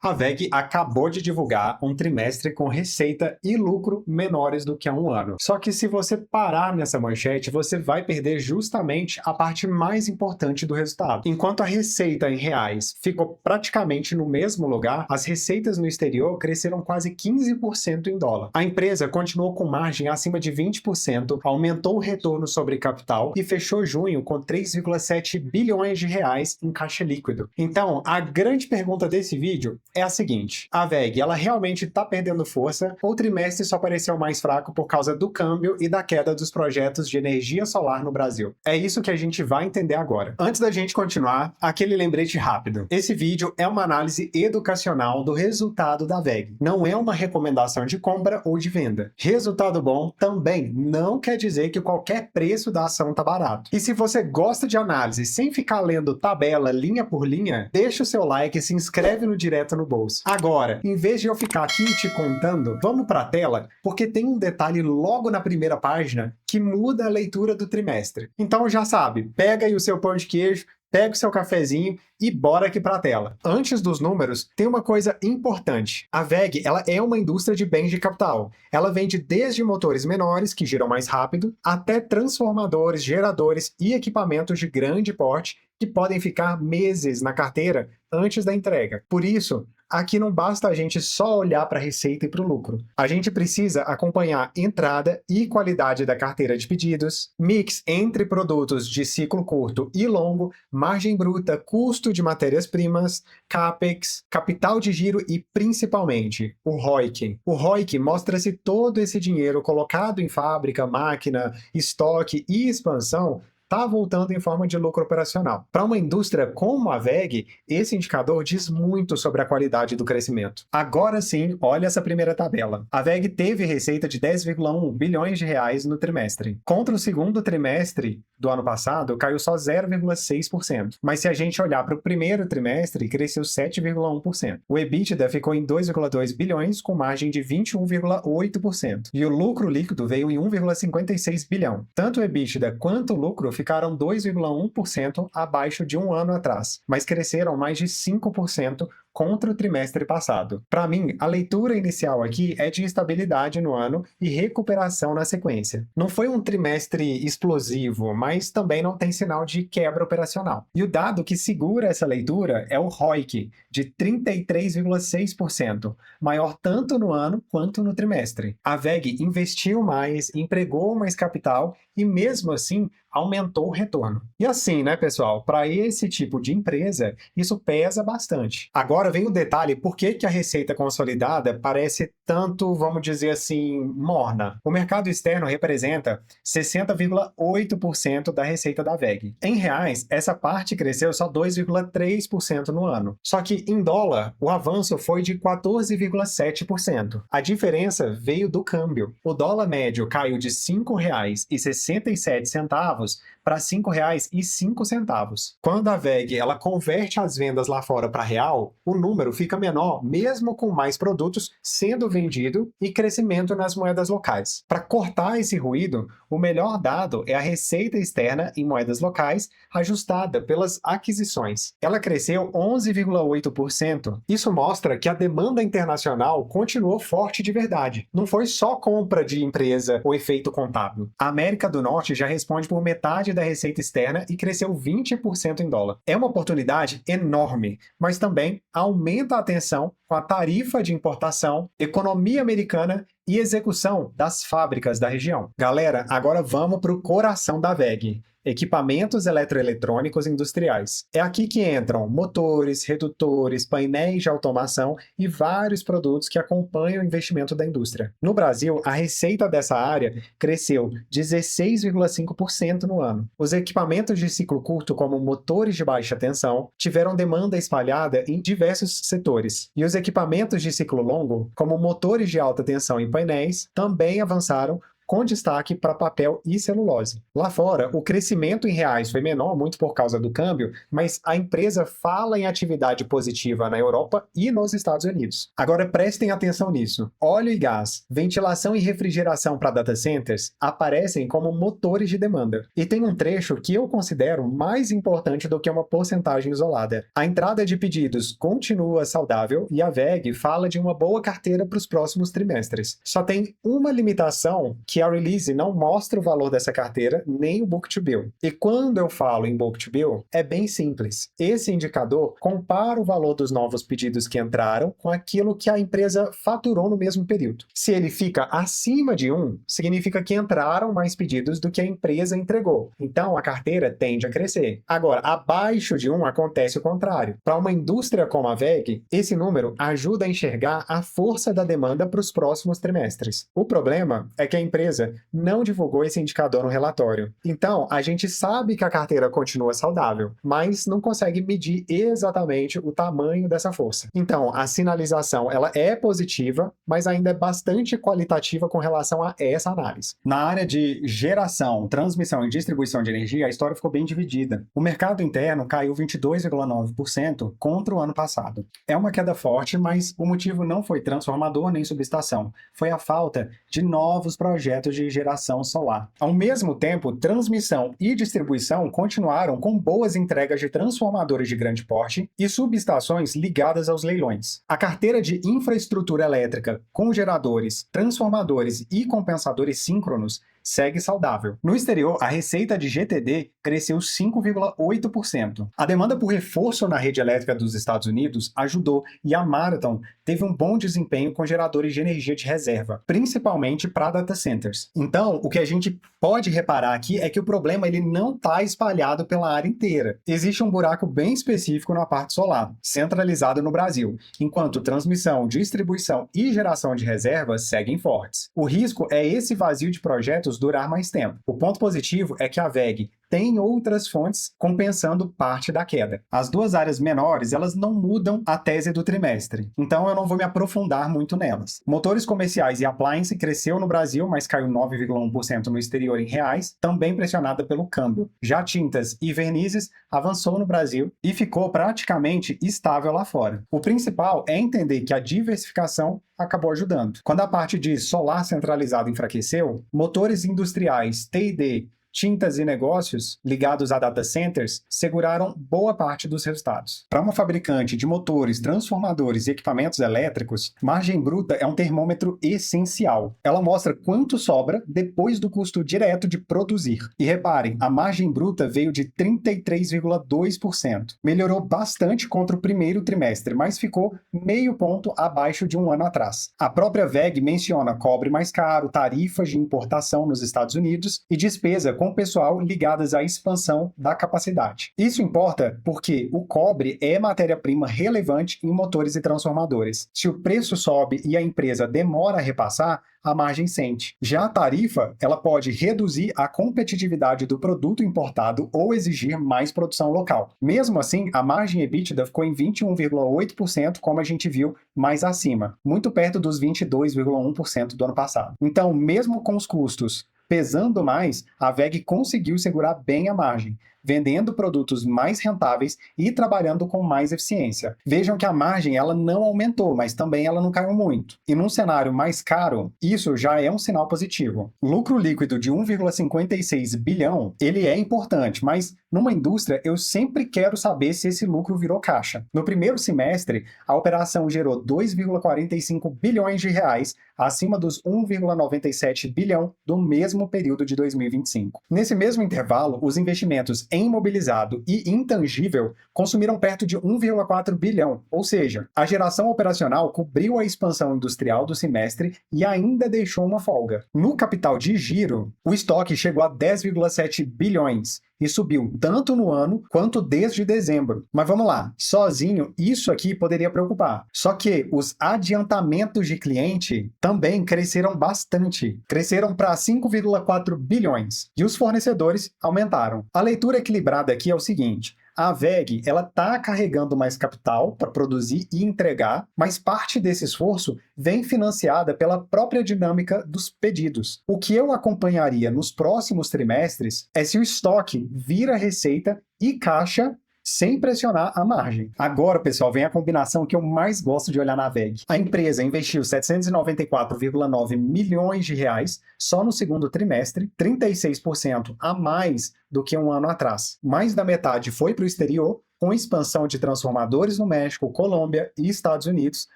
A WEG acabou de divulgar um trimestre com receita e lucro menores do que há um ano. Só que se você parar nessa manchete, você vai perder justamente a parte mais importante do resultado. Enquanto a receita em reais ficou praticamente no mesmo lugar, as receitas no exterior cresceram quase 15% em dólar. A empresa continuou com margem acima de 20%, aumentou o retorno sobre capital e fechou junho com 3,7 bilhões de reais em caixa líquido. Então, a grande pergunta desse vídeo é a seguinte: a WEG, ela realmente está perdendo força ou o trimestre só pareceu mais fraco por causa do câmbio e da queda dos projetos de energia solar no Brasil? É isso que a gente vai entender agora. Antes da gente continuar, aquele lembrete rápido. Esse vídeo é uma análise educacional do resultado da WEG. Não é uma recomendação de compra ou de venda. Resultado bom também não quer dizer que qualquer preço da ação tá barato. E se você gosta de análise sem ficar lendo tabela linha por linha, deixa o seu like e se inscreve no Direto no Bolso. Agora, em vez de eu ficar aqui te contando, vamos para a tela, porque tem um detalhe logo na primeira página que muda a leitura do trimestre. Então já sabe, pega aí o seu pão de queijo, pega o seu cafezinho e bora aqui para a tela. Antes dos números, tem uma coisa importante. A WEG, ela é uma indústria de bens de capital. Ela vende desde motores menores, que giram mais rápido, até transformadores, geradores e equipamentos de grande porte que podem ficar meses na carteira antes da entrega. Por isso, aqui não basta a gente só olhar para a receita e para o lucro. A gente precisa acompanhar entrada e qualidade da carteira de pedidos, mix entre produtos de ciclo curto e longo, margem bruta, custo de matérias-primas, CAPEX, capital de giro e, principalmente, o ROIC. O ROIC mostra se todo esse dinheiro colocado em fábrica, máquina, estoque e expansão está voltando em forma de lucro operacional. Para uma indústria como a WEG, esse indicador diz muito sobre a qualidade do crescimento. Agora sim, olha essa primeira tabela. A WEG teve receita de 10,1 bilhões de reais no trimestre. Contra o segundo trimestre do ano passado, caiu só 0,6%. Mas se a gente olhar para o primeiro trimestre, cresceu 7,1%. O EBITDA ficou em 2,2 bilhões, com margem de 21,8%. E o lucro líquido veio em 1,56 bilhão. Tanto o EBITDA quanto o lucro ficaram 2,1% abaixo de um ano atrás, mas cresceram mais de 5% contra o trimestre passado. Para mim, a leitura inicial aqui é de estabilidade no ano e recuperação na sequência. Não foi um trimestre explosivo, mas também não tem sinal de quebra operacional. E o dado que segura essa leitura é o ROIC, de 33,6%, maior tanto no ano quanto no trimestre. A WEG investiu mais, empregou mais capital e, mesmo assim, aumentou o retorno. E assim, né, pessoal, para esse tipo de empresa, isso pesa bastante. Agora vem o detalhe, por que a receita consolidada parece tanto, vamos dizer assim, morna? O mercado externo representa 60,8% da receita da WEG. Em reais, essa parte cresceu só 2,3% no ano. Só que em dólar, o avanço foi de 14,7%. A diferença veio do câmbio. O dólar médio caiu de R$ 5,67 para R$ 5,05. Quando a WEG ela converte as vendas lá fora para real, o número fica menor, mesmo com mais produtos sendo vendido e crescimento nas moedas locais. Para cortar esse ruído, o melhor dado é a receita externa em moedas locais ajustada pelas aquisições. Ela cresceu 11,8%. Isso mostra que a demanda internacional continuou forte de verdade. Não foi só compra de empresa ou efeito contábil. A América do Norte já responde por metade da receita externa e cresceu 20% em dólar. É uma oportunidade enorme, mas também aumenta a atenção com a tarifa de importação, economia americana e execução das fábricas da região. Galera, agora vamos para o coração da WEG. Equipamentos eletroeletrônicos industriais. É aqui que entram motores, redutores, painéis de automação e vários produtos que acompanham o investimento da indústria. No Brasil, a receita dessa área cresceu 16,5% no ano. Os equipamentos de ciclo curto, como motores de baixa tensão, tiveram demanda espalhada em diversos setores. E os equipamentos de ciclo longo, como motores de alta tensão e painéis, também avançaram com destaque para papel e celulose. Lá fora, o crescimento em reais foi menor, muito por causa do câmbio, mas a empresa fala em atividade positiva na Europa e nos Estados Unidos. Agora prestem atenção nisso. Óleo e gás, ventilação e refrigeração para data centers aparecem como motores de demanda. E tem um trecho que eu considero mais importante do que uma porcentagem isolada. A entrada de pedidos continua saudável e a WEG fala de uma boa carteira para os próximos trimestres. Só tem uma limitação, que a release não mostra o valor dessa carteira, nem o book to bill. E quando eu falo em book to bill, é bem simples. Esse indicador compara o valor dos novos pedidos que entraram com aquilo que a empresa faturou no mesmo período. Se ele fica acima de 1, significa que entraram mais pedidos do que a empresa entregou. Então, a carteira tende a crescer. Agora, abaixo de 1 acontece o contrário. Para uma indústria como a WEG, esse número ajuda a enxergar a força da demanda para os próximos trimestres. O problema é que a empresa não divulgou esse indicador no relatório. Então, a gente sabe que a carteira continua saudável, mas não consegue medir exatamente o tamanho dessa força. Então, a sinalização ela é positiva, mas ainda é bastante qualitativa com relação a essa análise. Na área de geração, transmissão e distribuição de energia, a história ficou bem dividida. O mercado interno caiu 22,9% contra o ano passado. É uma queda forte, mas o motivo não foi transformador nem subestação. Foi a falta de novos projetos de geração solar. Ao mesmo tempo, transmissão e distribuição continuaram com boas entregas de transformadores de grande porte e subestações ligadas aos leilões. A carteira de infraestrutura elétrica com geradores, transformadores e compensadores síncronos segue saudável. No exterior, a receita de GTD cresceu 5,8%. A demanda por reforço na rede elétrica dos Estados Unidos ajudou e a Marathon teve um bom desempenho com geradores de energia de reserva, principalmente para data centers. Então, o que a gente pode reparar aqui é que o problema ele não está espalhado pela área inteira. Existe um buraco bem específico na parte solar, centralizado no Brasil, enquanto transmissão, distribuição e geração de reservas seguem fortes. O risco é esse vazio de projetos durar mais tempo. O ponto positivo é que a WEG tem outras fontes compensando parte da queda. As duas áreas menores, elas não mudam a tese do trimestre, então eu não vou me aprofundar muito nelas. Motores comerciais e appliance cresceu no Brasil, mas caiu 9,1% no exterior em reais, também pressionada pelo câmbio. Já tintas e vernizes avançou no Brasil e ficou praticamente estável lá fora. O principal é entender que a diversificação acabou ajudando. Quando a parte de solar centralizado enfraqueceu, motores industriais, T&D, tintas e negócios ligados a data centers seguraram boa parte dos resultados. Para uma fabricante de motores, transformadores e equipamentos elétricos, margem bruta é um termômetro essencial. Ela mostra quanto sobra depois do custo direto de produzir. E reparem, a margem bruta veio de 33,2%. Melhorou bastante contra o primeiro trimestre, mas ficou meio ponto abaixo de um ano atrás. A própria WEG menciona cobre mais caro, tarifas de importação nos Estados Unidos e despesa com o pessoal ligadas à expansão da capacidade. Isso importa porque o cobre é matéria-prima relevante em motores e transformadores. Se o preço sobe e a empresa demora a repassar, a margem sente. Já a tarifa, ela pode reduzir a competitividade do produto importado ou exigir mais produção local. Mesmo assim, a margem EBITDA ficou em 21,8%, como a gente viu mais acima, muito perto dos 22,1% do ano passado. Então, mesmo com os custos pesando mais, a WEG conseguiu segurar bem a margem, vendendo produtos mais rentáveis e trabalhando com mais eficiência. Vejam que a margem ela não aumentou, mas também ela não caiu muito. E num cenário mais caro, isso já é um sinal positivo. Lucro líquido de 1,56 bilhão, ele é importante, mas numa indústria eu sempre quero saber se esse lucro virou caixa. No primeiro semestre, a operação gerou 2,45 bilhões de reais, acima dos 1,97 bilhão do mesmo período de 2025. Nesse mesmo intervalo, os investimentos em imobilizado e intangível consumiram perto de 1,4 bilhão, ou seja, a geração operacional cobriu a expansão industrial do semestre e ainda deixou uma folga. No capital de giro, o estoque chegou a 10,7 bilhões e subiu tanto no ano quanto desde dezembro. Mas vamos lá, sozinho isso aqui poderia preocupar. Só que os adiantamentos de cliente também cresceram bastante. Cresceram para 5,4 bilhões e os fornecedores aumentaram. A leitura equilibrada aqui é o seguinte: A WEG, ela está carregando mais capital para produzir e entregar, mas parte desse esforço vem financiada pela própria dinâmica dos pedidos. O que eu acompanharia nos próximos trimestres é se o estoque vira receita e caixa sem pressionar a margem. Agora, pessoal, vem a combinação que eu mais gosto de olhar na WEG. A empresa investiu 794,9 milhões de reais só no segundo trimestre, 36% a mais do que um ano atrás. Mais da metade foi para o exterior, com expansão de transformadores no México, Colômbia e Estados Unidos,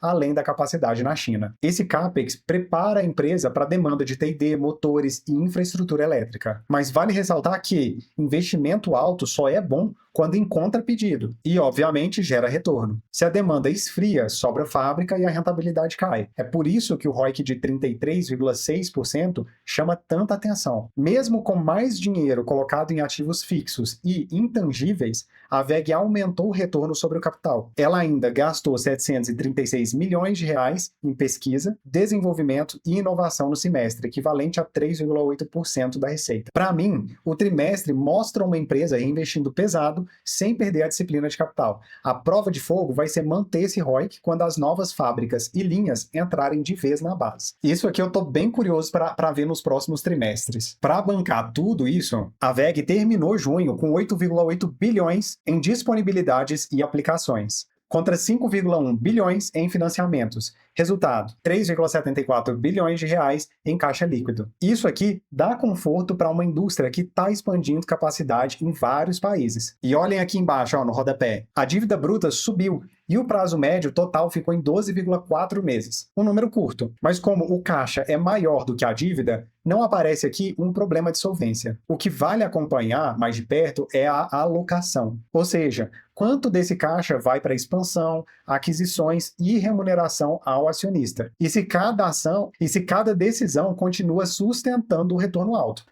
além da capacidade na China. Esse CAPEX prepara a empresa para a demanda de T&D, motores e infraestrutura elétrica. Mas vale ressaltar que investimento alto só é bom quando encontra pedido e, obviamente, gera retorno. Se a demanda esfria, sobra fábrica e a rentabilidade cai. É por isso que o ROIC de 33,6% chama tanta atenção. Mesmo com mais dinheiro colocado em ativos fixos e intangíveis, a WEG aumentou o retorno sobre o capital. Ela ainda gastou 736 milhões de reais em pesquisa, desenvolvimento e inovação no semestre, equivalente a 3,8% da receita. Para mim, o trimestre mostra uma empresa reinvestindo pesado sem perder a disciplina de capital. A prova de fogo vai ser manter esse ROIC quando as novas fábricas e linhas entrarem de vez na base. Isso aqui eu estou bem curioso para ver nos próximos trimestres. Para bancar tudo isso, a WEG terminou junho com 8,8 bilhões em disponibilidades e aplicações, contra 5,1 bilhões em financiamentos. Resultado, 3,74 bilhões de reais em caixa líquido. Isso aqui dá conforto para uma indústria que está expandindo capacidade em vários países. E olhem aqui embaixo, ó, no rodapé, a dívida bruta subiu e o prazo médio total ficou em 12,4 meses. Um número curto, mas como o caixa é maior do que a dívida, não aparece aqui um problema de solvência. O que vale acompanhar mais de perto é a alocação, ou seja, quanto desse caixa vai para expansão, aquisições e remuneração ao acionista. E se cada decisão continua sustentando o retorno alto.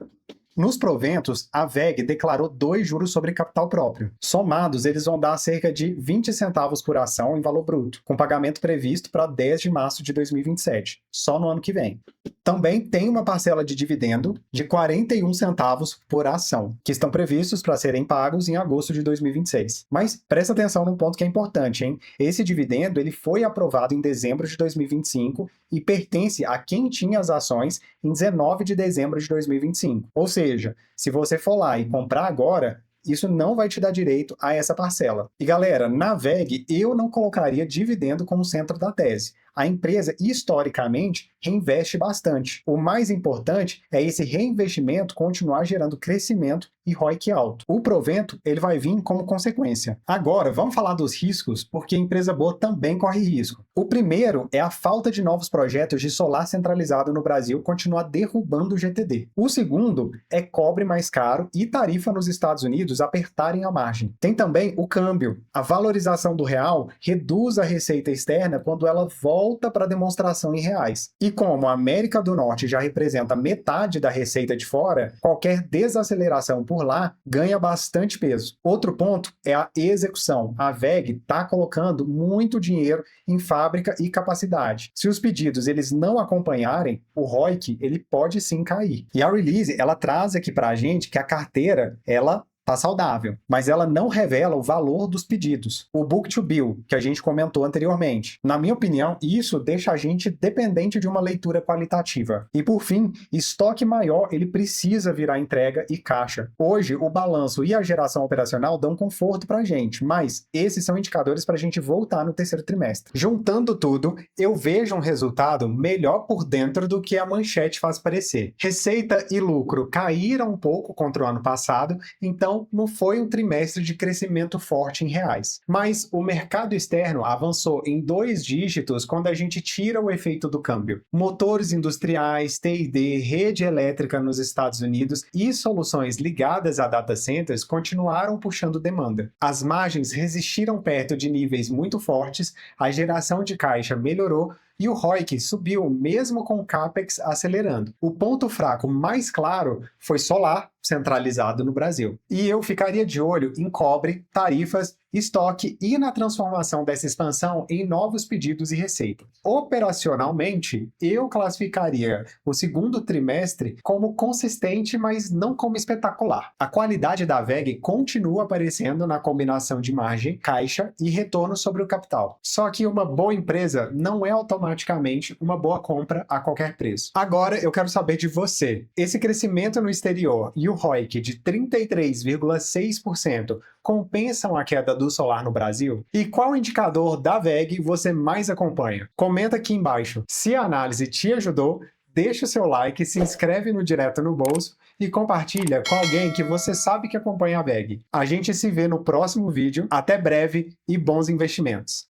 Nos proventos, a WEG declarou 2 juros sobre capital próprio. Somados, eles vão dar cerca de 20 centavos por ação em valor bruto, com pagamento previsto para 10 de março de 2027, só no ano que vem. Também tem uma parcela de dividendo de 41 centavos por ação, que estão previstos para serem pagos em agosto de 2026. Mas presta atenção num ponto que é importante, hein? Esse dividendo ele foi aprovado em dezembro de 2025 e pertence a quem tinha as ações em 19 de dezembro de 2025. Ou seja, se você for lá e comprar agora, isso não vai te dar direito a essa parcela. E galera, na WEG eu não colocaria dividendo como centro da tese. A empresa, historicamente, reinveste bastante. O mais importante é esse reinvestimento continuar gerando crescimento e ROIC alto. O provento, ele vai vir como consequência. Agora, vamos falar dos riscos, porque a empresa boa também corre risco. O primeiro é a falta de novos projetos de solar centralizado no Brasil continuar derrubando o GTD. O segundo é cobre mais caro e tarifa nos Estados Unidos apertarem a margem. Tem também o câmbio. A valorização do real reduz a receita externa quando ela volta para demonstração em reais. E como a América do Norte já representa metade da receita de fora, qualquer desaceleração por lá ganha bastante peso. Outro ponto é a execução. A WEG está colocando muito dinheiro em fábrica e capacidade. Se os pedidos eles não acompanharem, o ROIC ele pode sim cair. E a release ela traz aqui para a gente que a carteira ela está saudável, mas ela não revela o valor dos pedidos. O book to bill, que a gente comentou anteriormente. Na minha opinião, isso deixa a gente dependente de uma leitura qualitativa. E por fim, estoque maior, ele precisa virar entrega e caixa. Hoje, o balanço e a geração operacional dão conforto para a gente, mas esses são indicadores para a gente voltar no terceiro trimestre. Juntando tudo, eu vejo um resultado melhor por dentro do que a manchete faz parecer. Receita e lucro caíram um pouco contra o ano passado, então não foi um trimestre de crescimento forte em reais. Mas o mercado externo avançou em 2 dígitos quando a gente tira o efeito do câmbio. Motores industriais, T&D, rede elétrica nos Estados Unidos e soluções ligadas a data centers continuaram puxando demanda. As margens resistiram perto de níveis muito fortes, a geração de caixa melhorou e o ROIC subiu mesmo com o CAPEX acelerando. O ponto fraco mais claro foi solar centralizado no Brasil. E eu ficaria de olho em cobre, tarifas estoque e na transformação dessa expansão em novos pedidos e receita. Operacionalmente, eu classificaria o segundo trimestre como consistente, mas não como espetacular. A qualidade da WEG continua aparecendo na combinação de margem, caixa e retorno sobre o capital. Só que uma boa empresa não é automaticamente uma boa compra a qualquer preço. Agora eu quero saber de você. Esse crescimento no exterior e o ROIC de 33,6% compensam a queda do solar no Brasil? E qual indicador da WEG você mais acompanha? Comenta aqui embaixo. Se a análise te ajudou, deixa o seu like, se inscreve no Direto no Bolso e compartilha com alguém que você sabe que acompanha a WEG. A gente se vê no próximo vídeo. Até breve e bons investimentos!